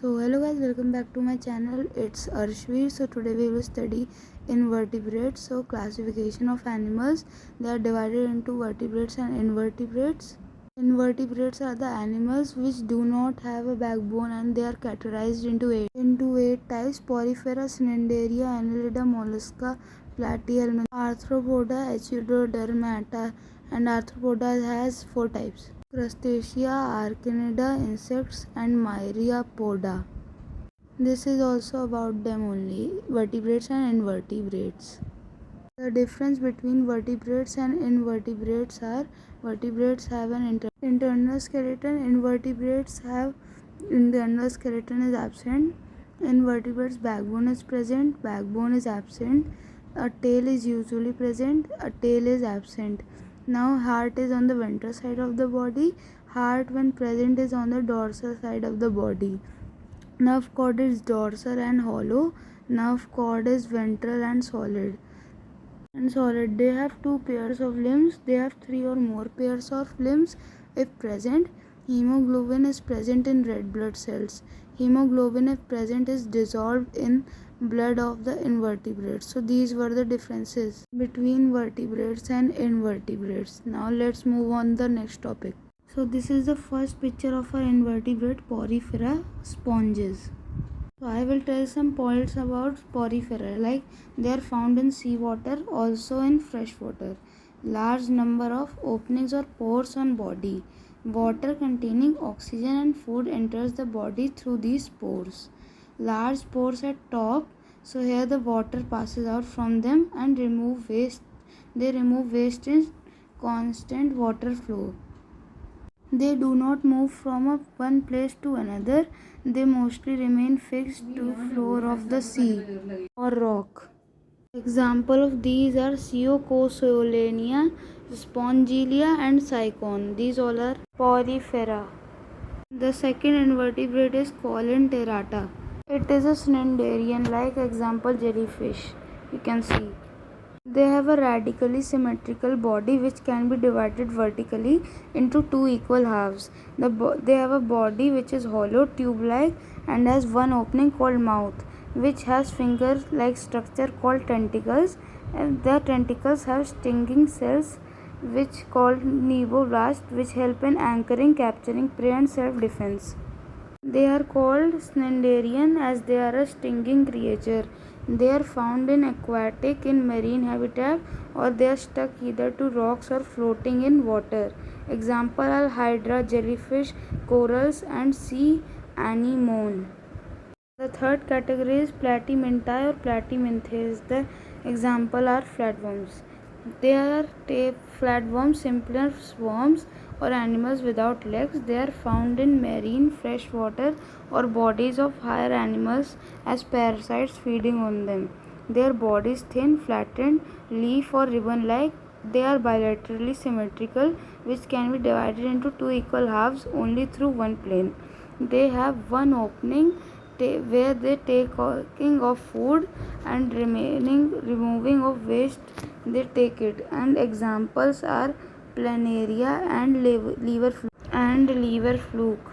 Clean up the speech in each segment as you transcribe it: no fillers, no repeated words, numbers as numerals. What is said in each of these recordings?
So hello guys, welcome back to my channel. It's Arshveer. So today we will study invertebrates. So classification of animals. They are divided into vertebrates and invertebrates. Invertebrates are the animals which do not have a backbone, and they are categorized into eight types: Porifera, Cnidaria, Annelida, Mollusca, Platyhelminths, Arthropoda, Echinodermata, and Arthropoda has four types: Crustacea, Arachnida, insects, and Myriapoda. This is also about them only, vertebrates and invertebrates. The difference between vertebrates and invertebrates are: vertebrates have an internal skeleton, invertebrates have internal skeleton is absent. Invertebrates backbone is present, backbone is absent. A tail is usually present, a tail is absent. Now heart is on the ventral side of the body, heart when present is on the dorsal side of the body. Nerve cord is dorsal and hollow, nerve cord is ventral and solid. They have two pairs of limbs. They have three or more pairs of limbs if present. Hemoglobin is present in red blood cells. Hemoglobin, if present, is dissolved in blood of the invertebrates. So these were the differences between vertebrates and invertebrates. Now let's move on the next topic. So this is the first picture of our invertebrate, Porifera, sponges. So I will tell some points about porifera, like they are found in seawater, also in freshwater. Large number of openings or pores on body. Water containing oxygen and food enters the body through these pores. Large pores at top, so here the water passes out from them and remove waste. They remove waste in constant water flow. They do not move from one place to another. They mostly remain fixed to floor of the sea or rock. Example of these are Ceocosolania, Spongilia and Cycon. These all are porifera. The second invertebrate is Coelenterata. It is a cnidarian, like example jellyfish. You can see. They have a radically symmetrical body which can be divided vertically into two equal halves. They have a body which is hollow, tube-like, and has one opening called mouth, which has finger-like structure called tentacles, and the tentacles have stinging cells which called neuroblasts, which help in anchoring, capturing prey, and self-defense. They are called cnidarian as they are a stinging creature. They are found in aquatic, in marine habitat, or they are stuck either to rocks or floating in water. Example are hydra, jellyfish, corals, and sea anemone. The third category is Platymintae or Platyminthes. The example are flatworms. They are flatworms, simpler worms or animals without legs. They are found in marine, freshwater, or bodies of higher animals as parasites feeding on them. Their body is thin, flattened, leaf or ribbon-like. They are bilaterally symmetrical, which can be divided into two equal halves only through one plane. They have one opening where they taking of food and removing of waste they take it, and examples are planaria and liver fluke.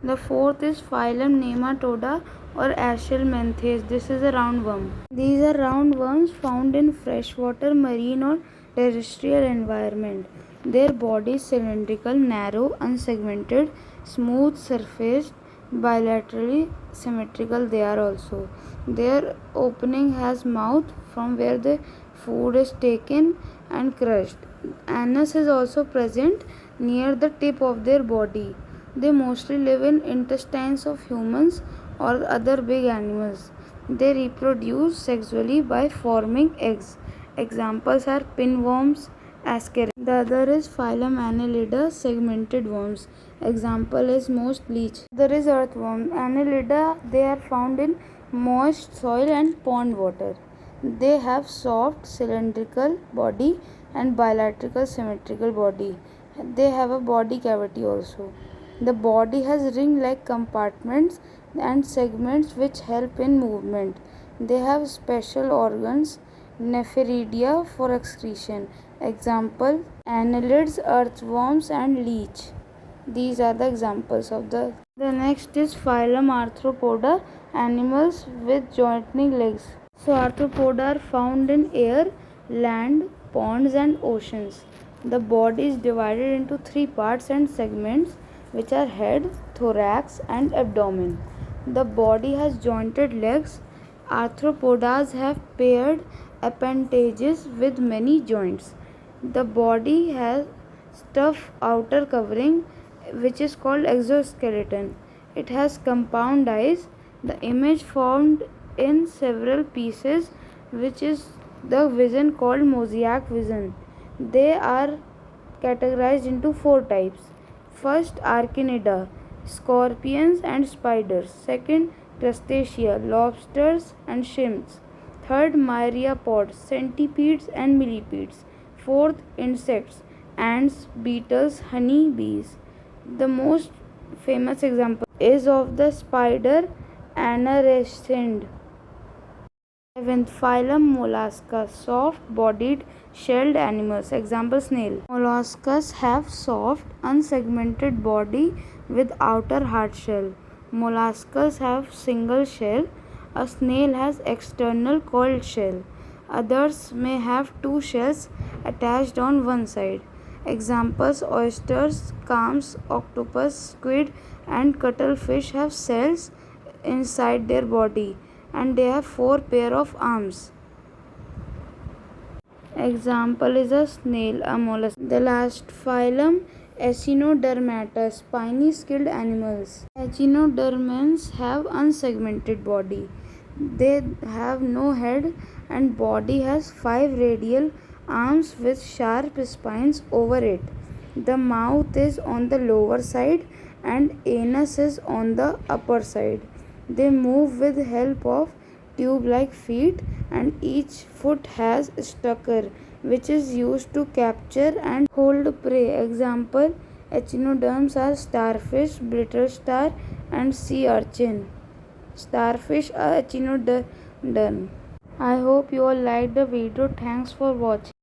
The fourth is phylum Nematoda or Aschelminthes. This is a roundworm. These are roundworms found in freshwater, marine or terrestrial environment. Their body is cylindrical, narrow, unsegmented, smooth surfaced, bilaterally symmetrical. They are also. Their opening has mouth from where the food is taken and crushed. Anus is also present near the tip of their body. They mostly live in intestines of humans or other big animals. They reproduce sexually by forming eggs. Examples are pinworms, ascaris. The other is phylum Annelida, segmented worms. Example is most leech. There is earthworm. Annelida, they are found in moist soil and pond water. They have soft cylindrical body and bilateral symmetrical body. They have a body cavity also. The body has ring-like compartments and segments which help in movement. They have special organs, nephridia, for excretion. Example, annelids, earthworms and leech. These are the examples of the next is phylum Arthropoda, animals with jointing legs. So arthropoda are found in air, land, ponds and oceans. The body is divided into three parts and segments, which are head, thorax and abdomen. The body has jointed legs. Arthropodas have paired appendages with many joints. The body has tough outer covering, which is called exoskeleton. It has compound eyes. The image formed in several pieces, which is the vision called mosaic vision. They are categorized into four types. First, Arachnida, scorpions and spiders. Second, Crustacea, lobsters and shrimps. Third, myriapods, centipedes and millipedes. Fourth, insects, ants, beetles, honey bees. The most famous example is of the spider Anarachnid. Seventh, phylum Mollusca, soft-bodied shelled animals. Example, snail. Molluscas have soft, unsegmented body with outer hard shell. Molluscas have single shell. A snail has external coiled shell. Others may have two shells attached on one side. Examples, oysters, clams, octopus, squid and cuttlefish have cells inside their body and they have four pair of arms. Example is a snail, a mollusk. The last phylum, Echinodermata, spiny skilled animals. Echinodermans have unsegmented body. They have no head and body has 5 radial arms with sharp spines over it. The mouth is on the lower side and anus is on the upper side. They move with help of tube-like feet and each foot has a sucker which is used to capture and hold prey. Example, echinoderms are starfish, brittle star and sea urchin. Starfish are echinoderm. I hope you all liked the video. Thanks for watching.